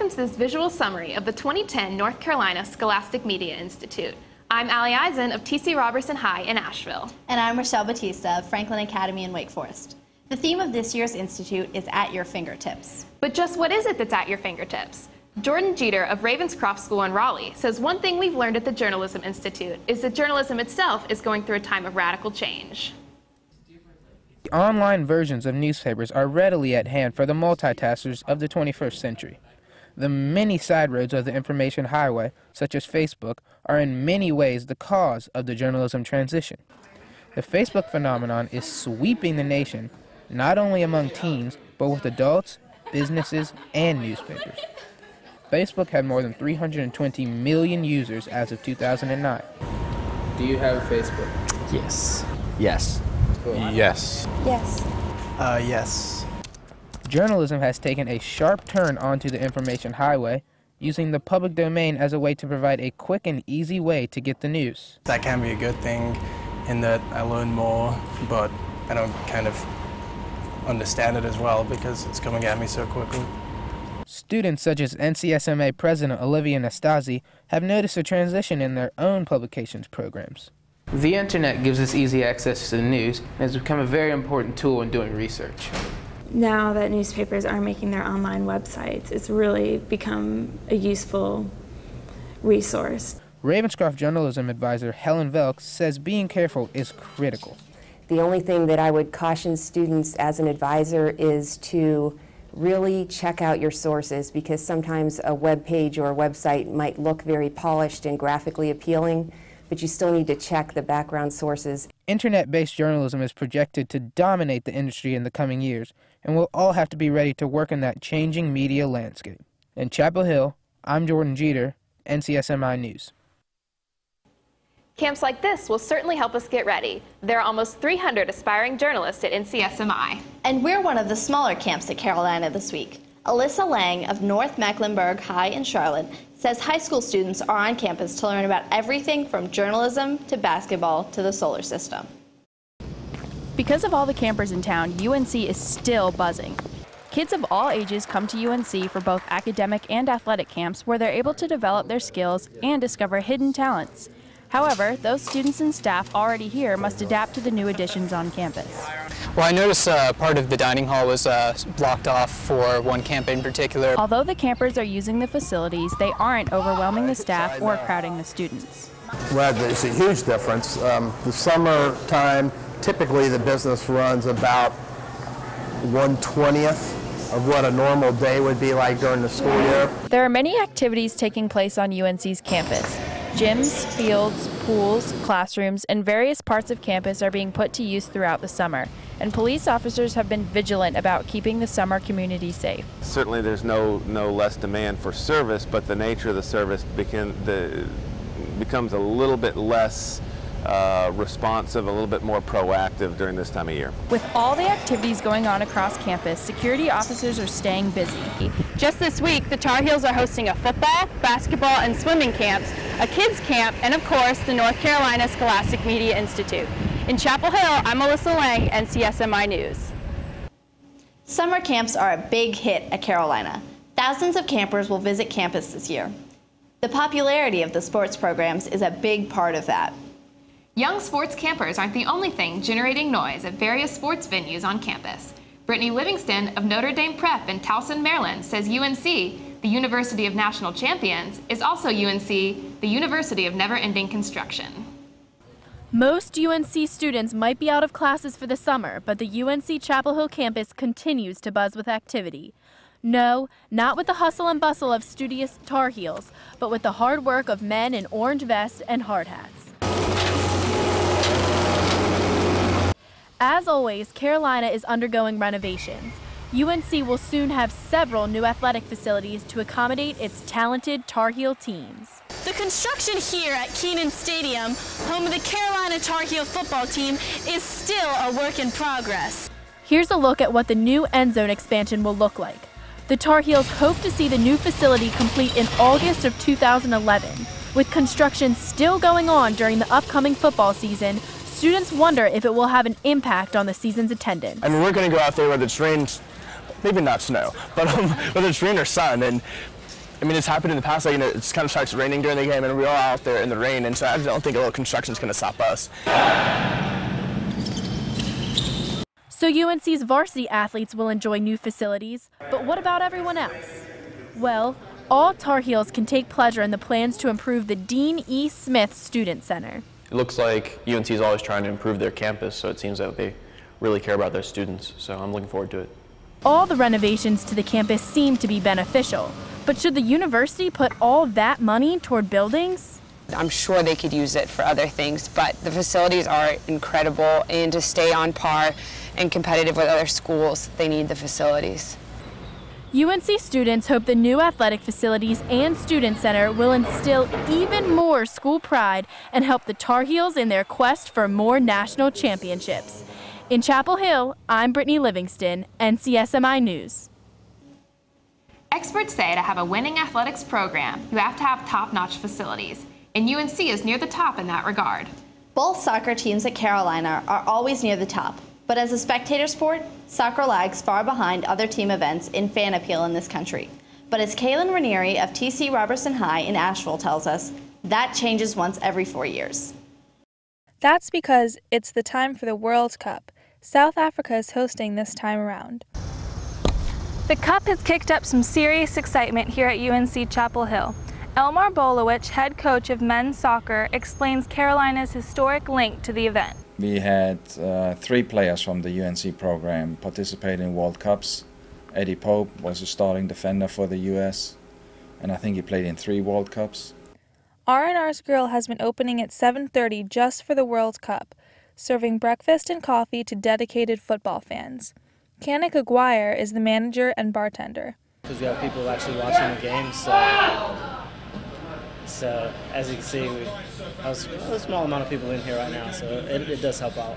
welcome to this visual summary of the 2010 North Carolina Scholastic Media Institute. I'm Allie Eisen of T.C. Robertson High in Asheville. And I'm Rochelle Batista of Franklin Academy in Wake Forest. The theme of this year's institute is At Your Fingertips. But just what is it that's at your fingertips? Jordan Jeter of Ravenscroft School in Raleigh says one thing we've learned at the Journalism Institute is that journalism itself is going through a time of radical change. Online versions of newspapers are readily at hand for the multitaskers of the 21st century. The many side roads of the information highway, such as Facebook, are in many ways the cause of the journalism transition. The Facebook phenomenon is sweeping the nation, not only among teens, but with adults, businesses, and newspapers. Facebook had more than 320 million users as of 2009. Do you have Facebook? Yes. Yes. Cool. Yes. Yes. Yes. Journalism has taken a sharp turn onto the information highway, using the public domain as a way to provide a quick and easy way to get the news. That can be a good thing in that I learn more, but I don't kind of understand it as well because it's coming at me so quickly. Students such as NCSMA President Olivia Nastasi have noticed a transition in their own publications programs. The internet gives us easy access to the news and has become a very important tool in doing research. Now that newspapers are making their online websites, it's really become a useful resource. Ravenscroft journalism advisor Helen Velk says being careful is critical. The only thing that I would caution students as an advisor is to really check out your sources, because sometimes a web page or a website might look very polished and graphically appealing, but you still need to check the background sources. Internet-based journalism is projected to dominate the industry in the coming years, and we'll all have to be ready to work in that changing media landscape. In Chapel Hill, I'm Jordan Jeter, NCSMI News. Camps like this will certainly help us get ready. There are almost 300 aspiring journalists at NCSMI. And we're one of the smaller camps at Carolina this week. Alyssa Lang of North Mecklenburg High in Charlotte says high school students are on campus to learn about everything from journalism to basketball to the solar system. Because of all the campers in town, UNC is still buzzing. Kids of all ages come to UNC for both academic and athletic camps where they're able to develop their skills and discover hidden talents. However, those students and staff already here must adapt to the new additions on campus. Well, I noticed part of the dining hall was blocked off for one camp in particular. Although the campers are using the facilities, they aren't overwhelming the staff or crowding the students. Well, there's a huge difference. The summertime, typically the business runs about 1/20th of what a normal day would be like during the school year. There are many activities taking place on UNC's campus. Gyms, fields, pools, classrooms, and various parts of campus are being put to use throughout the summer, and police officers have been vigilant about keeping the summer community safe. Certainly there's no less demand for service, but the nature of the service becomes a little bit less responsive, a little bit more proactive during this time of year. With all the activities going on across campus, security officers are staying busy. Just this week, the Tar Heels are hosting a football, basketball, and swimming camps, a kids camp, and of course, the North Carolina Scholastic Media Institute. In Chapel Hill, I'm Alyssa Lang, NCSMI News. Summer camps are a big hit at Carolina. Thousands of campers will visit campus this year. The popularity of the sports programs is a big part of that. Young sports campers aren't the only thing generating noise at various sports venues on campus. Brittany Livingston of Notre Dame Prep in Towson, Maryland, says UNC, the University of National Champions, is also UNC, the University of Never-Ending Construction. Most UNC students might be out of classes for the summer, but the UNC Chapel Hill campus continues to buzz with activity. No, not with the hustle and bustle of studious Tar Heels, but with the hard work of men in orange vests and hard hats. As always, Carolina is undergoing renovations. UNC will soon have several new athletic facilities to accommodate its talented Tar Heel teams. The construction here at Kenan Stadium, home of the Carolina Tar Heel football team, is still a work in progress. Here's a look at what the new end zone expansion will look like. The Tar Heels hope to see the new facility complete in August of 2011. With construction still going on during the upcoming football season, students wonder if it will have an impact on the season's attendance. I mean, we're going to go out there whether it's rain, maybe not snow, but whether it's rain or sun, and I mean, it's happened in the past, like, it just kind of starts raining during the game and we're all out there in the rain, and so I don't think a little construction is going to stop us. So UNC's varsity athletes will enjoy new facilities, but what about everyone else? Well, all Tar Heels can take pleasure in the plans to improve the Dean E. Smith Student Center. It looks like UNC is always trying to improve their campus, so it seems that they really care about their students, so I'm looking forward to it. All the renovations to the campus seem to be beneficial, but should the university put all that money toward buildings? I'm sure they could use it for other things, but the facilities are incredible, and to stay on par and competitive with other schools, they need the facilities. UNC students hope the new athletic facilities and student center will instill even more school pride and help the Tar Heels in their quest for more national championships. In Chapel Hill, I'm Brittany Livingston, NCSMI News. Experts say to have a winning athletics program, you have to have top-notch facilities, and UNC is near the top in that regard. Both soccer teams at Carolina are always near the top, but as a spectator sport, soccer lags far behind other team events in fan appeal in this country. But as Kaylin Raniere of TC Robertson High in Asheville tells us, that changes once every 4 years. That's because it's the time for the World Cup. South Africa is hosting this time around. The Cup has kicked up some serious excitement here at UNC Chapel Hill. Elmar Bolowich, head coach of men's soccer, explains Carolina's historic link to the event. We had 3 players from the UNC program participate in World Cups. Eddie Pope was a starting defender for the US, and I think he played in 3 World Cups. R&R's Grill has been opening at 7:30 just for the World Cup, serving breakfast and coffee to dedicated football fans. Kanik Aguirre is the manager and bartender. Because we have people actually watching the games, so as you can see, we have a small amount of people in here right now, so it does help out.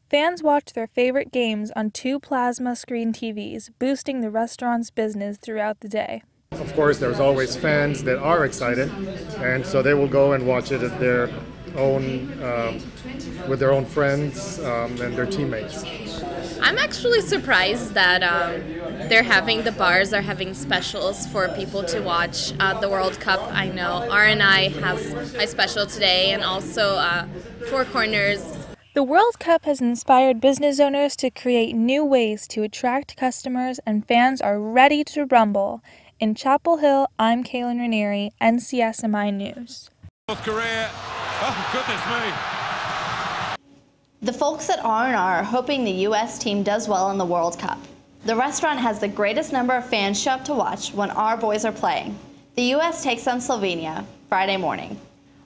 Fans watch their favorite games on 2 plasma screen TVs, boosting the restaurant's business throughout the day. Of course, there's always fans that are excited, and so they will go and watch it at their own, with their own friends and their teammates. I'm actually surprised that the bars are having specials for people to watch the World Cup. I know R&I has a special today, and also Four Corners. The World Cup has inspired business owners to create new ways to attract customers, and fans are ready to rumble. In Chapel Hill, I'm Kaylin Raniere, NCSMI News. North Korea, oh goodness me. The folks at R&R are hoping the U.S. team does well in the World Cup. The restaurant has the greatest number of fans show up to watch when our boys are playing. The U.S. takes on Slovenia Friday morning.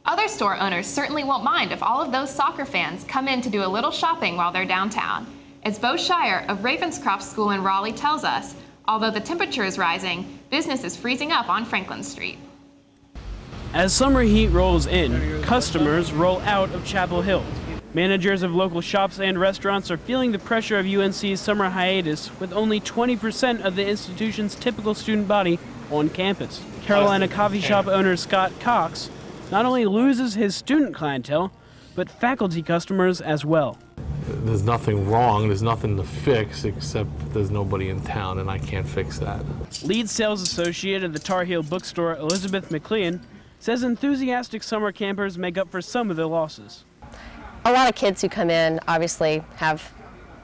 Other store owners certainly won't mind if all of those soccer fans come in to do a little shopping while they're downtown. As Bo Shire of Ravenscroft School in Raleigh tells us, although the temperature is rising, business is freezing up on Franklin Street. As summer heat rolls in, customers roll out of Chapel Hill. Managers of local shops and restaurants are feeling the pressure of UNC's summer hiatus, with only 20% of the institution's typical student body on campus. Carolina coffee shop owner Scott Cox not only loses his student clientele, but faculty customers as well. There's nothing wrong, there's nothing to fix, except there's nobody in town, and I can't fix that. Lead sales associate of the Tar Heel bookstore, Elizabeth McLean, says enthusiastic summer campers make up for some of the losses. A lot of kids who come in obviously have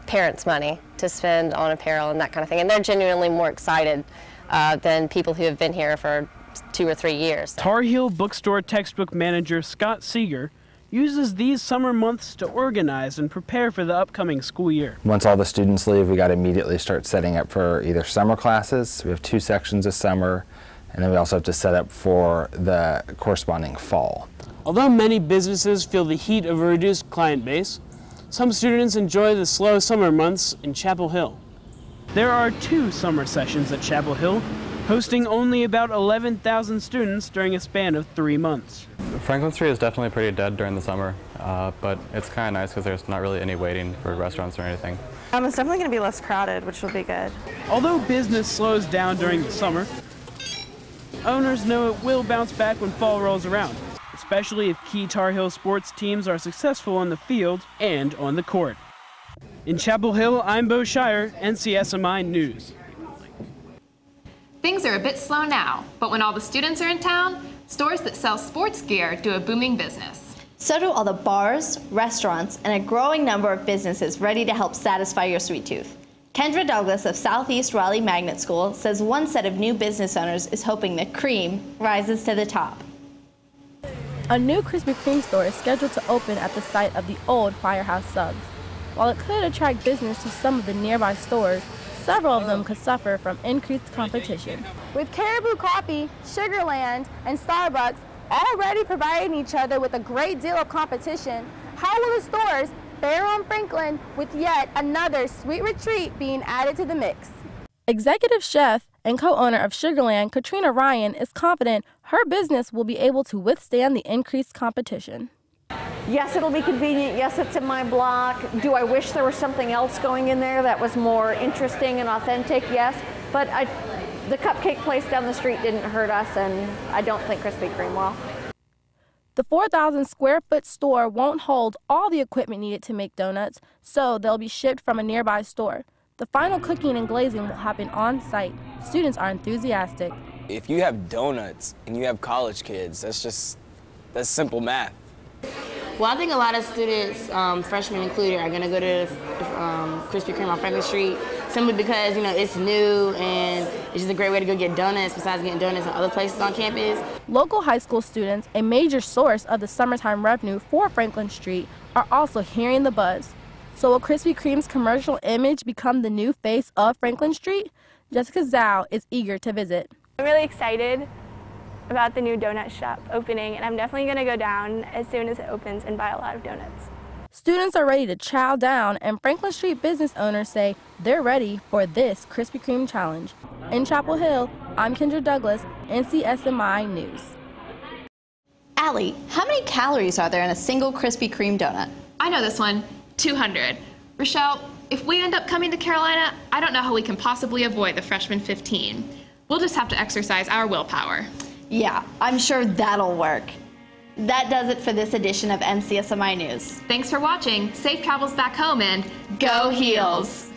parents' money to spend on apparel and that kind of thing, and they're genuinely more excited than people who have been here for 2 or 3 years. Tar Heel bookstore textbook manager Scott Seeger uses these summer months to organize and prepare for the upcoming school year. Once all the students leave, we got to immediately start setting up for either summer classes. We have 2 sections of summer, and then we also have to set up for the corresponding fall. Although many businesses feel the heat of a reduced client base, some students enjoy the slow summer months in Chapel Hill. There are 2 summer sessions at Chapel Hill, hosting only about 11,000 students during a span of 3 months. Franklin Street is definitely pretty dead during the summer, but it's kind of nice because there's not really any waiting for restaurants or anything. It's definitely going to be less crowded, which will be good. Although business slows down during the summer, owners know it will bounce back when fall rolls around, especially if key Tar Heel sports teams are successful on the field and on the court. In Chapel Hill, I'm Bo Shire, NCSMI News. Things are a bit slow now, but when all the students are in town, stores that sell sports gear do a booming business. So do all the bars, restaurants, and a growing number of businesses ready to help satisfy your sweet tooth. Kendra Douglas of Southeast Raleigh Magnet School says one set of new business owners is hoping the cream rises to the top. A new Krispy Kreme store is scheduled to open at the site of the old Firehouse Subs. While it could attract business to some of the nearby stores, several of them could suffer from increased competition. With Caribou Coffee, Sugarland, and Starbucks already providing each other with a great deal of competition, how will the stores fare on Franklin with yet another sweet retreat being added to the mix? Executive chef and co-owner of Sugarland, Katrina Ryan, is confident her business will be able to withstand the increased competition. Yes, it'll be convenient. Yes, it's in my block. Do I wish there was something else going in there that was more interesting and authentic? Yes, but the cupcake place down the street didn't hurt us, and I don't think Krispy Kreme will. The 4,000 square foot store won't hold all the equipment needed to make donuts, so they'll be shipped from a nearby store. The final cooking and glazing will happen on site. Students are enthusiastic. If you have donuts and you have college kids, that's simple math. Well, I think a lot of students, freshmen included, are going to go to Krispy Kreme on Franklin Street simply because, it's new and it's just a great way to go get donuts besides getting donuts in other places on campus. Local high school students, a major source of the summertime revenue for Franklin Street, are also hearing the buzz. So will Krispy Kreme's commercial image become the new face of Franklin Street? Jessica Zhao is eager to visit. I'm really excited about the new donut shop opening, and I'm definitely going to go down as soon as it opens and buy a lot of donuts. Students are ready to chow down, and Franklin Street business owners say they're ready for this Krispy Kreme challenge. In Chapel Hill, I'm Kendra Douglas, NCSMI News. Allie, how many calories are there in a single Krispy Kreme donut? I know this one, 200. Rochelle, if we end up coming to Carolina, I don't know how we can possibly avoid the freshman 15. We'll just have to exercise our willpower. Yeah, I'm sure that'll work. That does it for this edition of NCSMI News. Thanks for watching. Safe travels back home and go Heels!